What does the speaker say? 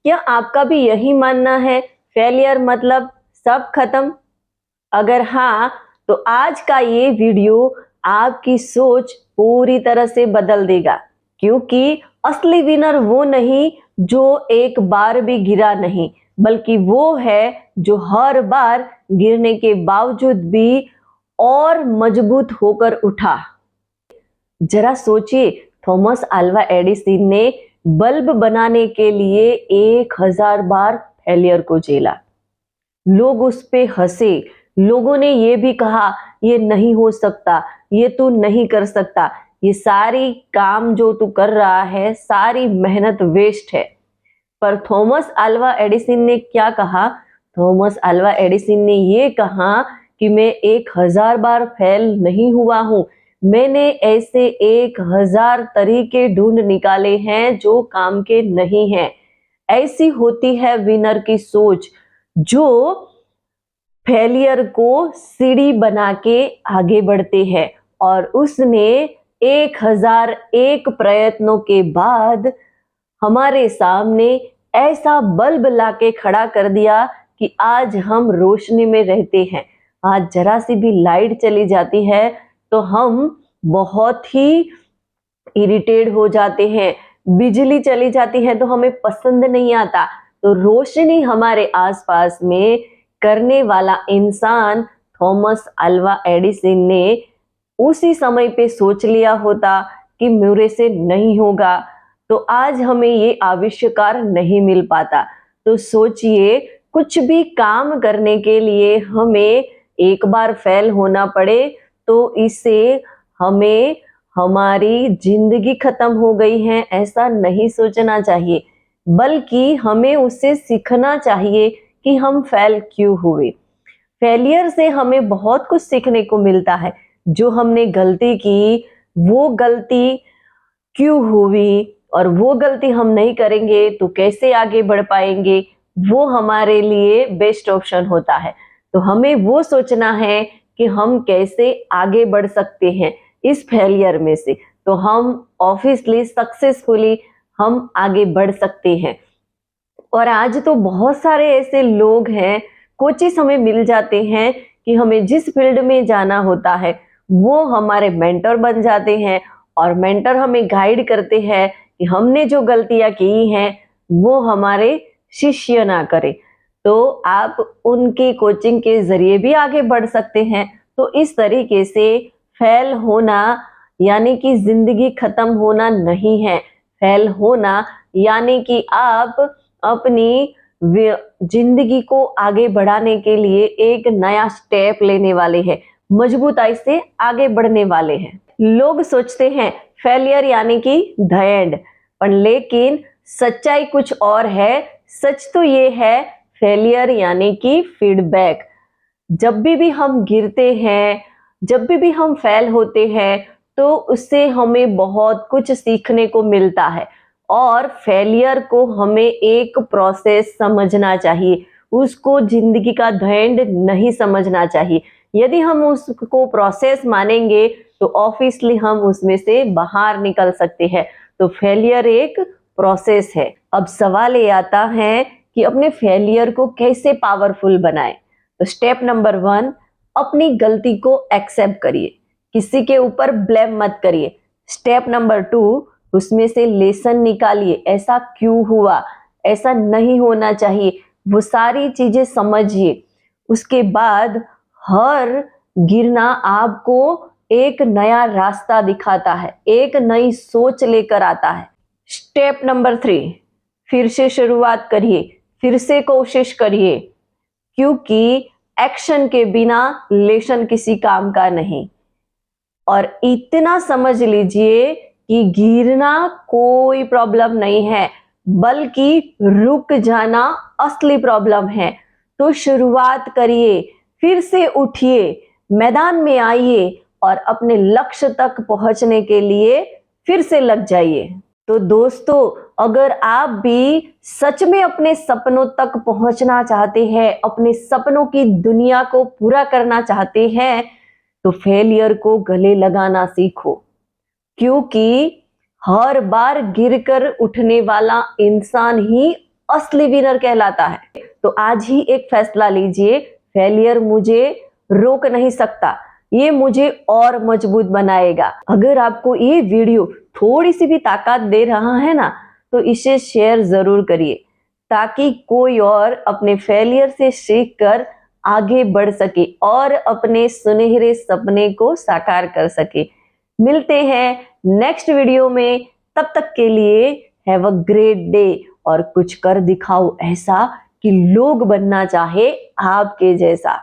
क्या आपका भी यही मानना है, फेलियर मतलब सब खत्म? अगर हाँ, तो आज का ये वीडियो आपकी सोच पूरी तरह से बदल देगा, क्योंकि असली विनर वो नहीं जो एक बार भी गिरा नहीं, बल्कि वो है जो हर बार गिरने के बावजूद भी और मजबूत होकर उठा। जरा सोचिए, थॉमस अल्वा एडिसन ने बल्ब बनाने के लिए 1000 बार फेलियर को झेला। लोग उस पे हंसे, लोगों ने ये भी कहा ये नहीं हो सकता, ये तू नहीं कर सकता, ये सारी काम जो तू कर रहा है सारी मेहनत वेस्ट है। पर थॉमस अल्वा एडिसन ने क्या कहा? थॉमस अल्वा एडिसन ने ये कहा कि मैं 1000 बार फेल नहीं हुआ हूं, मैंने ऐसे 1000 तरीके ढूंढ निकाले हैं जो काम के नहीं हैं। ऐसी होती है विनर की सोच, जो फेलियर को सीढ़ी बना के आगे बढ़ते हैं। और उसने 1001 प्रयत्नों के बाद हमारे सामने ऐसा बल्ब लाके खड़ा कर दिया कि आज हम रोशनी में रहते हैं। आज जरा सी भी लाइट चली जाती है तो हम बहुत ही इरिटेट हो जाते हैं, बिजली चली जाती है तो हमें पसंद नहीं आता। तो रोशनी हमारे आसपास में करने वाला इंसान थॉमस अल्वा एडिसन ने उसी समय पे सोच लिया होता कि मेरे से नहीं होगा, तो आज हमें ये आविष्कार नहीं मिल पाता। तो सोचिए, कुछ भी काम करने के लिए हमें एक बार फेल होना पड़े तो इससे हमें हमारी जिंदगी खत्म हो गई है ऐसा नहीं सोचना चाहिए, बल्कि हमें उससे सीखना चाहिए कि हम फेल क्यों हुए। फेलियर से हमें बहुत कुछ सीखने को मिलता है। जो हमने गलती की वो गलती क्यों हुई, और वो गलती हम नहीं करेंगे तो कैसे आगे बढ़ पाएंगे, वो हमारे लिए बेस्ट ऑप्शन होता है। तो हमें वो सोचना है कि हम कैसे आगे बढ़ सकते हैं इस फेलियर में से, तो हम ऑब्वियसली सक्सेसफुली हम आगे बढ़ सकते हैं। और आज तो बहुत सारे ऐसे लोग हैं, कोचेस हमें मिल जाते हैं कि हमें जिस फील्ड में जाना होता है वो हमारे मेंटर बन जाते हैं, और मेंटर हमें गाइड करते हैं कि हमने जो गलतियां की हैं वो हमारे शिष्य ना करें। तो आप उनकी कोचिंग के जरिए भी आगे बढ़ सकते हैं। तो इस तरीके से फेल होना यानी कि जिंदगी खत्म होना नहीं है। फेल होना यानी कि आप अपनी जिंदगी को आगे बढ़ाने के लिए एक नया स्टेप लेने वाले हैं, मजबूताई से आगे बढ़ने वाले हैं। लोग सोचते हैं फेलियर यानी कि द एंड, पर लेकिन सच्चाई कुछ और है। सच तो ये है, फेलियर यानी कि फीडबैक। जब भी हम गिरते हैं, जब भी हम फेल होते हैं, तो उससे हमें बहुत कुछ सीखने को मिलता है। और फेलियर को हमें एक प्रोसेस समझना चाहिए, उसको जिंदगी का द एंड नहीं समझना चाहिए। यदि हम उसको प्रोसेस मानेंगे तो ऑब्वियसली हम उसमें से बाहर निकल सकते हैं। तो फेलियर एक प्रोसेस है। अब सवाल ये आता है कि अपने फेलियर को कैसे पावरफुल बनाएं। तो स्टेप नंबर 1, अपनी गलती को एक्सेप्ट करिए, किसी के ऊपर ब्लेम मत करिए। स्टेप नंबर 2, उसमें से लेसन निकालिए, ऐसा क्यों हुआ, ऐसा नहीं होना चाहिए, वो सारी चीजें समझिए। उसके बाद हर गिरना आपको एक नया रास्ता दिखाता है, एक नई सोच लेकर आता है। स्टेप नंबर 3, फिर से शुरुआत करिए, फिर से कोशिश करिए, क्योंकि एक्शन के बिना लेसन किसी काम का नहीं। और इतना समझ लीजिए कि गिरना कोई प्रॉब्लम नहीं है, बल्कि रुक जाना असली प्रॉब्लम है। तो शुरुआत करिए, फिर से उठिए, मैदान में आइए और अपने लक्ष्य तक पहुंचने के लिए फिर से लग जाइए। तो दोस्तों, अगर आप भी सच में अपने सपनों तक पहुंचना चाहते हैं, अपने सपनों की दुनिया को पूरा करना चाहते हैं, तो फेलियर को गले लगाना सीखो, क्योंकि हर बार गिरकर उठने वाला इंसान ही असली विनर कहलाता है। तो आज ही एक फैसला लीजिए, फेलियर मुझे रोक नहीं सकता, ये मुझे और मजबूत बनाएगा। अगर आपको ये वीडियो थोड़ी सी भी ताकत दे रहा है ना, तो इसे शेयर जरूर करिए ताकि कोई और अपने फेलियर से सीखकर आगे बढ़ सके और अपने सुनहरे सपने को साकार कर सके। मिलते हैं नेक्स्ट वीडियो में, तब तक के लिए हैव अ ग्रेट डे और कुछ कर दिखाओ ऐसा कि लोग बनना चाहे आपके जैसा।